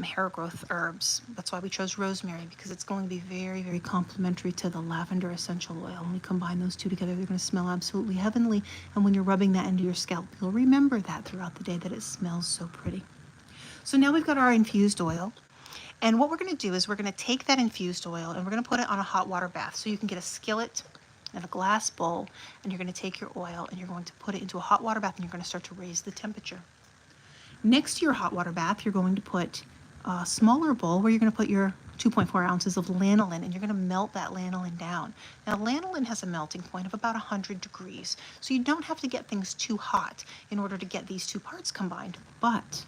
hair growth herbs. That's why we chose rosemary, because it's going to be very, very complementary to the lavender essential oil. When we combine those two together, they're going to smell absolutely heavenly. And when you're rubbing that into your scalp, you'll remember that throughout the day, that it smells so pretty. So now we've got our infused oil. And what we're going to do is we're going to take that infused oil and we're going to put it on a hot water bath. So you can get a skillet and a glass bowl, and you're going to take your oil and you're going to put it into a hot water bath, and you're going to start to raise the temperature. Next to your hot water bath, you're going to put a smaller bowl where you're going to put your 2.4 ounces of lanolin, and you're going to melt that lanolin down. Now, lanolin has a melting point of about 100 degrees, so you don't have to get things too hot in order to get these two parts combined. But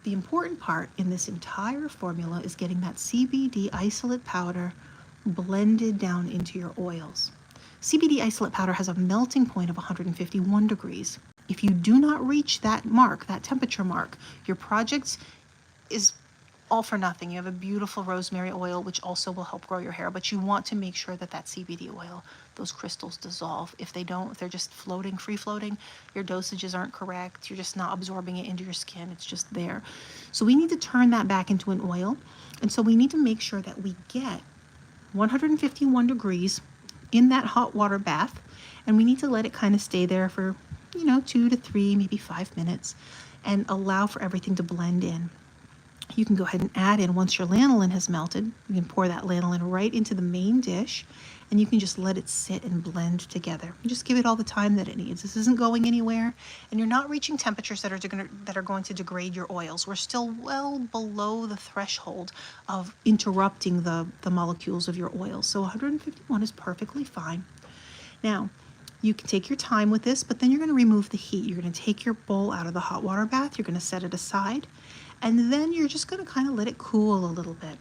the important part in this entire formula is getting that CBD isolate powder blended down into your oils. CBD isolate powder has a melting point of 151 degrees. If you do not reach that mark, that temperature mark, your project is all for nothing. You have a beautiful rosemary oil, which also will help grow your hair, but you want to make sure that that CBD oil, those crystals dissolve. If they don't, if they're just floating, free floating, your dosages aren't correct. You're just not absorbing it into your skin. It's just there. So we need to turn that back into an oil. And so we need to make sure that we get 151 degrees in that hot water bath. And we need to let it kind of stay there for, 2 to 3, maybe 5 minutes, and allow for everything to blend in. You can go ahead and add in, once your lanolin has melted, you can pour that lanolin right into the main dish, and you can just let it sit and blend together. Just give it all the time that it needs. This isn't going anywhere, and you're not reaching temperatures that are going to degrade your oils. We're still well below the threshold of interrupting the molecules of your oils. So 151 is perfectly fine. Now, you can take your time with this, but then you're going to remove the heat. You're going to take your bowl out of the hot water bath. You're going to set it aside. And then you're just going to kind of let it cool a little bit.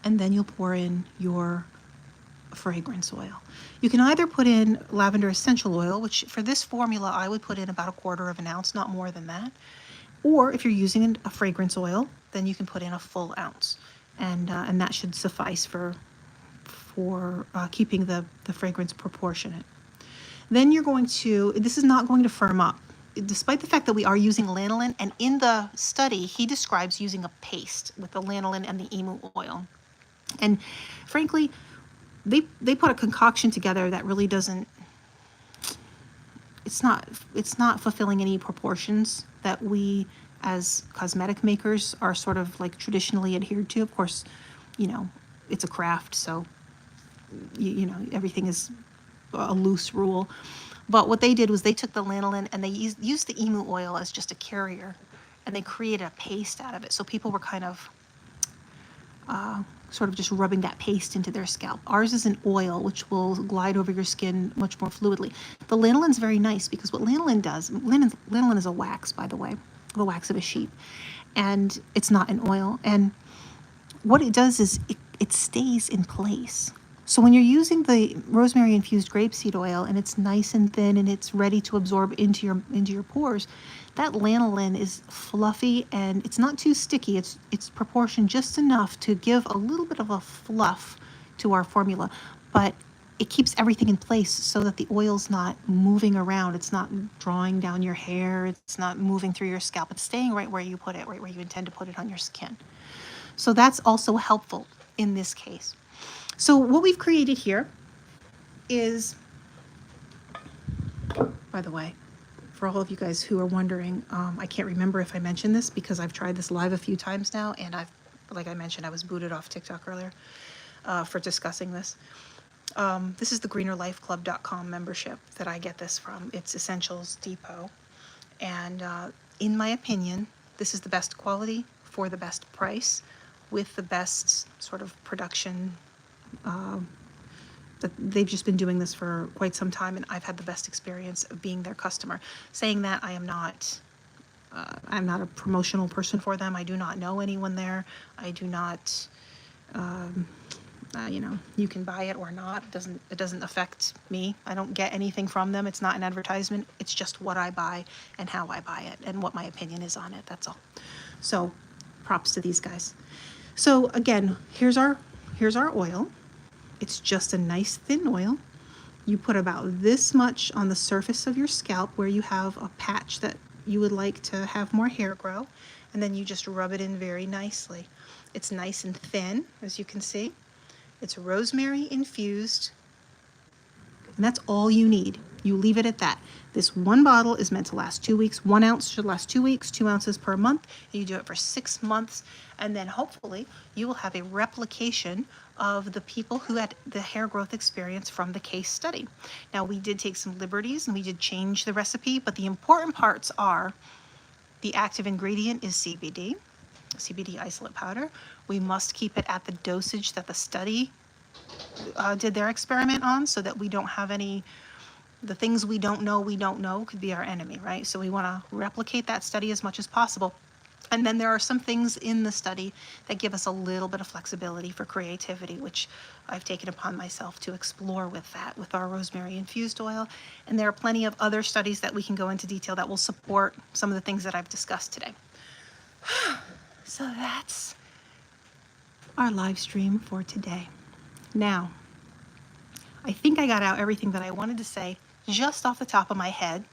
And then you'll pour in your fragrance oil. You can either put in lavender essential oil, which for this formula, I would put in about 1/4 of an ounce, not more than that. Or if you're using a fragrance oil, then you can put in a full ounce. And that should suffice for keeping the fragrance proportionate. Then you're going to, this is not going to firm up. Despite the fact that we are using lanolin, and in the study, he describes using a paste with the lanolin and the emu oil. And frankly, they put a concoction together that really doesn't, it's not fulfilling any proportions that we as cosmetic makers are sort of like traditionally adhered to. Of course, it's a craft, so everything is a loose rule. But what they did was they took the lanolin and they used the emu oil as just a carrier, and they created a paste out of it. So people were kind of sort of just rubbing that paste into their scalp. Ours is an oil, which will glide over your skin much more fluidly. The lanolin's very nice because what lanolin does, lanolin is a wax, by the way, the wax of a sheep, and it's not an oil. And what it does is it stays in place. So when you're using the rosemary infused grapeseed oil and it's nice and thin and it's ready to absorb into your pores, that lanolin is fluffy and it's not too sticky. It's proportioned just enough to give a little bit of a fluff to our formula, but it keeps everything in place so that the oil's not moving around. It's not drawing down your hair. It's not moving through your scalp. It's staying right where you put it, right where you intend to put it on your skin. So that's also helpful in this case. So what we've created here is, by the way, for all of you guys who are wondering, I can't remember if I mentioned this because I've tried this live a few times now, and like I mentioned, I was booted off TikTok earlier for discussing this. This is the greenerlifeclub.com membership that I get this from. It's Essentials Depot. And in my opinion, this is the best quality for the best price with the best sort of production. That they've just been doing this for quite some time, and I've had the best experience of being their customer. Saying that, I'm not a promotional person for them. I do not know anyone there. I do not, you can buy it or not. It doesn't affect me. I don't get anything from them. It's not an advertisement. It's just what I buy and how I buy it and what my opinion is on it. That's all. So props to these guys. So again, here's our oil. It's just a nice thin oil. You put about this much on the surface of your scalp where you have a patch that you would like to have more hair grow, and then you just rub it in very nicely. It's nice and thin, as you can see. It's rosemary infused, and that's all you need. You leave it at that. This one bottle is meant to last 2 weeks. 1 ounce should last 2 weeks, 2 ounces per month. And you do it for 6 months. And then hopefully you will have a replication of the people who had the hair growth experience from the case study. Now, we did take some liberties and we did change the recipe, but the important parts are the active ingredient is CBD isolate powder. We must keep it at the dosage that the study did their experiment on, so that we don't have the things we don't know could be our enemy, right? So we want to replicate that study as much as possible. And then there are some things in the study that give us a little bit of flexibility for creativity, which I've taken upon myself to explore with our rosemary infused oil. And there are plenty of other studies that we can go into detail that will support some of the things that I've discussed today. So that's our live stream for today. Now, I think I got out everything that I wanted to say just off the top of my head.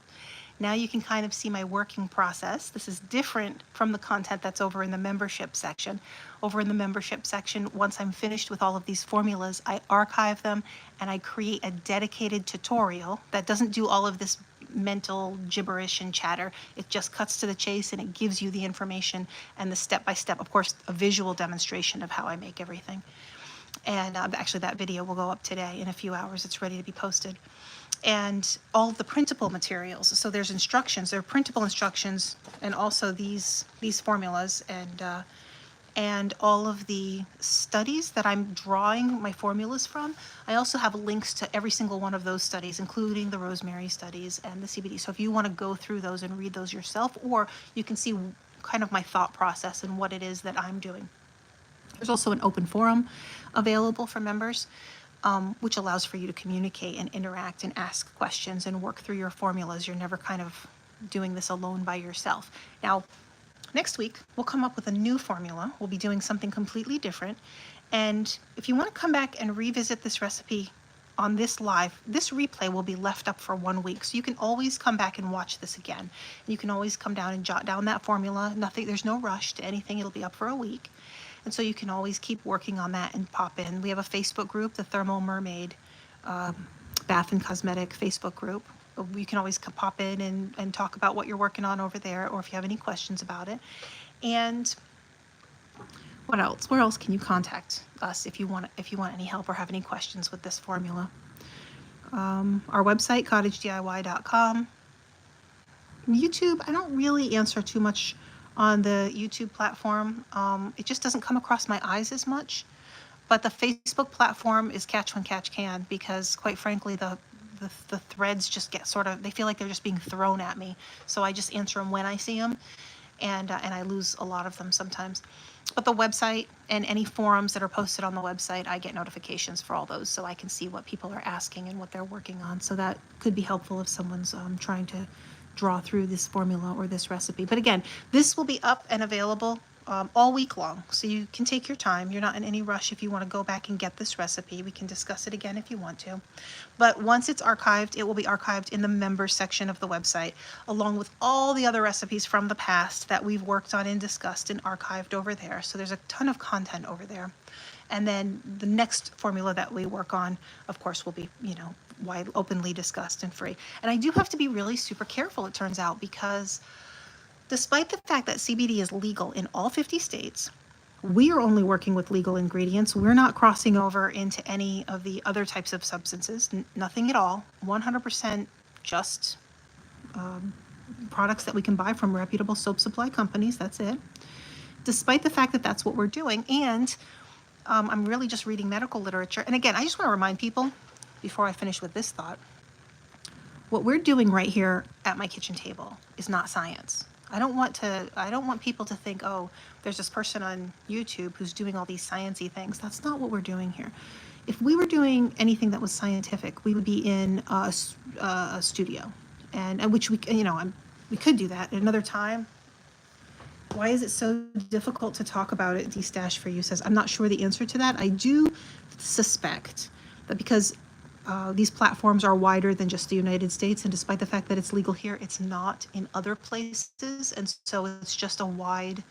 Now you can kind of see my working process. This is different from the content that's over in the membership section. Over in the membership section, once I'm finished with all of these formulas, I archive them and I create a dedicated tutorial that doesn't do all of this mental gibberish and chatter. It just cuts to the chase and it gives you the information and the step-by-step, of course, a visual demonstration of how I make everything. And actually that video will go up today in a few hours. It's ready to be posted. And all of the printable materials. So there's instructions, there are printable instructions, and also these formulas, and all of the studies that I'm drawing my formulas from. I also have links to every single one of those studies, including the rosemary studies and the CBD. So if you want to go through those and read those yourself, or you can see kind of my thought process and what it is that I'm doing. There's also an open forum available for members, which allows for you to communicate and interact and ask questions and work through your formulas. You're never kind of doing this alone by yourself. Now, next week, we'll come up with a new formula. We'll be doing something completely different. And if you want to come back and revisit this recipe on this live, this replay will be left up for 1 week. So you can always come back and watch this again. And you can always come down and jot down that formula. There's no rush to anything. It'll be up for a week. And so you can always keep working on that and pop in. We have a Facebook group, the Thermal Mermaid Bath and Cosmetic Facebook group. You can always pop in and talk about what you're working on over there, or if you have any questions about it. And what else? Where else can you contact us if you want any help or have any questions with this formula? our website, cottagediy.com. YouTube, I don't really answer too much on the YouTube platform. It just doesn't come across my eyes as much. But the Facebook platform is catch when catch can, because quite frankly, the threads just get sort of, they feel like they're just being thrown at me. So I just answer them when I see them, and I lose a lot of them sometimes. But the website and any forums that are posted on the website, I get notifications for all those, so I can see what people are asking and what they're working on. So that could be helpful if someone's trying to draw through this formula or this recipe. But again, this will be up and available all week long, so you can take your time. You're not in any rush if you want to go back and get this recipe. We can discuss it again if you want to. But once it's archived, it will be archived in the members section of the website, along with all the other recipes from the past that we've worked on and discussed and archived over there. So there's a ton of content over there. And then the next formula that we work on, of course, will be, wide, openly discussed and free. And I do have to be really super careful, it turns out, because despite the fact that CBD is legal in all 50 states, we are only working with legal ingredients. We're not crossing over into any of the other types of substances, nothing at all. 100% just products that we can buy from reputable soap supply companies, that's it. Despite the fact that that's what we're doing, and I'm really just reading medical literature. And again, I just want to remind people, before I finish with this thought, what we're doing right here at my kitchen table is not science. I don't want people to think, oh, there's this person on YouTube who's doing all these sciencey things. That's not what we're doing here. If we were doing anything that was scientific, we would be in a studio, and which we could do that at another time. Why is it so difficult to talk about it? D-Stash for you says, I'm not sure the answer to that. I do suspect that because these platforms are wider than just the United States, and despite the fact that it's legal here, it's not in other places, and so it's just a wide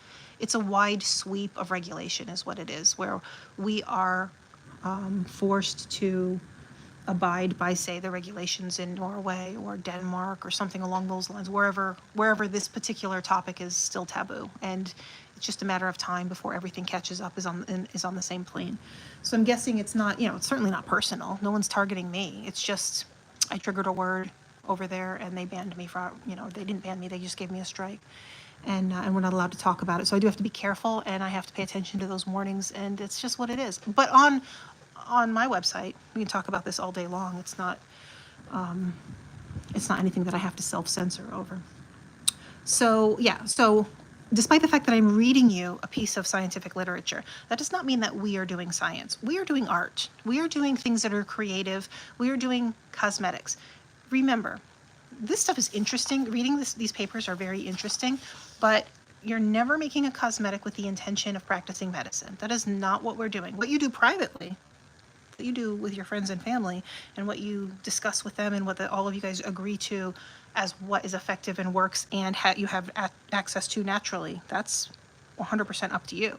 sweep of regulation is what it is, where we are forced to abide by, say, the regulations in Norway or Denmark or something along those lines, wherever this particular topic is still taboo, and it's just a matter of time before everything catches up, is on the same plane. So I'm guessing it's not, it's certainly not personal. No one's targeting me. It's just I triggered a word over there, and they banned me for, they didn't ban me, they just gave me a strike, and we're not allowed to talk about it. So I do have to be careful, and I have to pay attention to those warnings, and it's just what it is. But on my website, we can talk about this all day long. It's not anything that I have to self-censor over. So yeah, so despite the fact that I'm reading you a piece of scientific literature, that does not mean that we are doing science. We are doing art. We are doing things that are creative. We are doing cosmetics. Remember, this stuff is interesting. Reading these papers are very interesting, but you're never making a cosmetic with the intention of practicing medicine. That is not what we're doing. What you do privately, that you do with your friends and family, and what you discuss with them, and what all of you guys agree to as what is effective and works, and you have access to naturally, that's 100% up to you.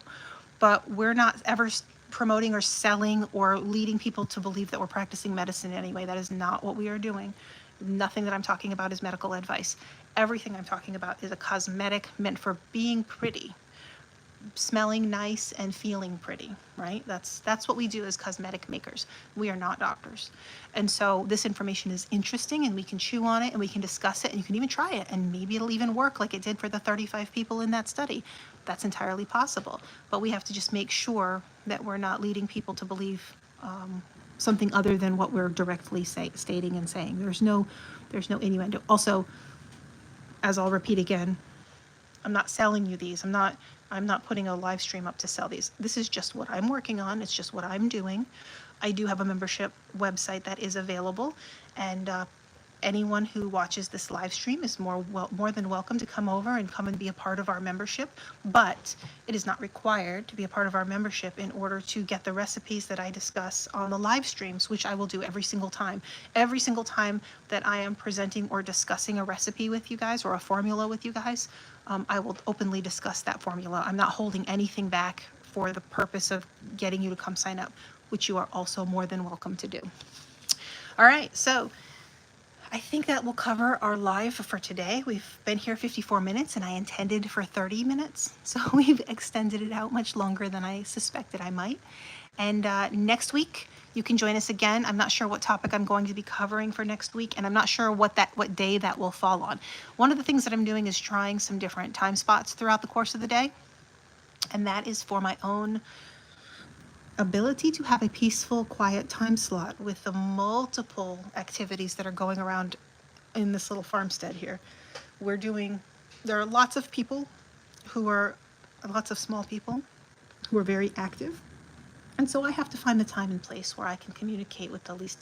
But we're not ever promoting or selling or leading people to believe that we're practicing medicine in any way. That is not what we are doing. Nothing that I'm talking about is medical advice. Everything I'm talking about is a cosmetic meant for being pretty, smelling nice and feeling pretty, right? That's what we do as cosmetic makers. We are not doctors. And so this information is interesting, and we can chew on it, and we can discuss it, and you can even try it, and maybe it'll even work like it did for the 35 people in that study. That's entirely possible. But we have to just make sure that we're not leading people to believe something other than what we're directly stating and saying. There's no innuendo. Also, as I'll repeat again, I'm not selling you these. I'm not putting a live stream up to sell these. This is just what I'm working on. It's just what I'm doing. I do have a membership website that is available, and anyone who watches this live stream is more than welcome to come over and come and be a part of our membership. But it is not required to be a part of our membership in order to get the recipes that I discuss on the live streams, which I will do every single time. Every single time that I am presenting or discussing a recipe with you guys, or a formula with you guys, I will openly discuss that formula. I'm not holding anything back for the purpose of getting you to come sign up, which you are also more than welcome to do. All right, so I think that will cover our live for today. We've been here 54 minutes, and I intended for 30 minutes. So we've extended it out much longer than I suspected I might. And next week, You can join us again. I'm not sure what topic I'm going to be covering for next week, and I'm not sure what day that will fall on. One of the things that I'm doing is trying some different time spots throughout the course of the day, and that is for my own ability to have a peaceful, quiet time slot with the multiple activities that are going around in this little farmstead here. There are lots of people lots of small people who are very active. And so I have to find the time and place where I can communicate with the least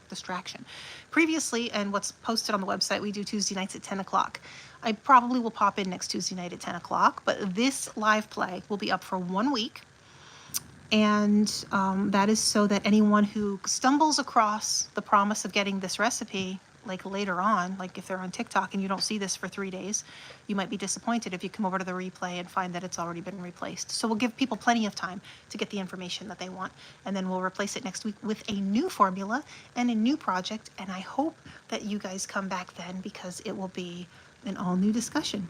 distraction. Previously, and what's posted on the website, we do Tuesday nights at 10 o'clock. I probably will pop in next Tuesday night at 10 o'clock, but this live play will be up for 1 week. And that is so that anyone who stumbles across the promise of getting this recipe, like later on, like if they're on TikTok and you don't see this for 3 days, you might be disappointed if you come over to the replay and find that it's already been replaced. So we'll give people plenty of time to get the information that they want, and then we'll replace it next week with a new formula and a new project. And I hope that you guys come back then, because it will be an all new discussion.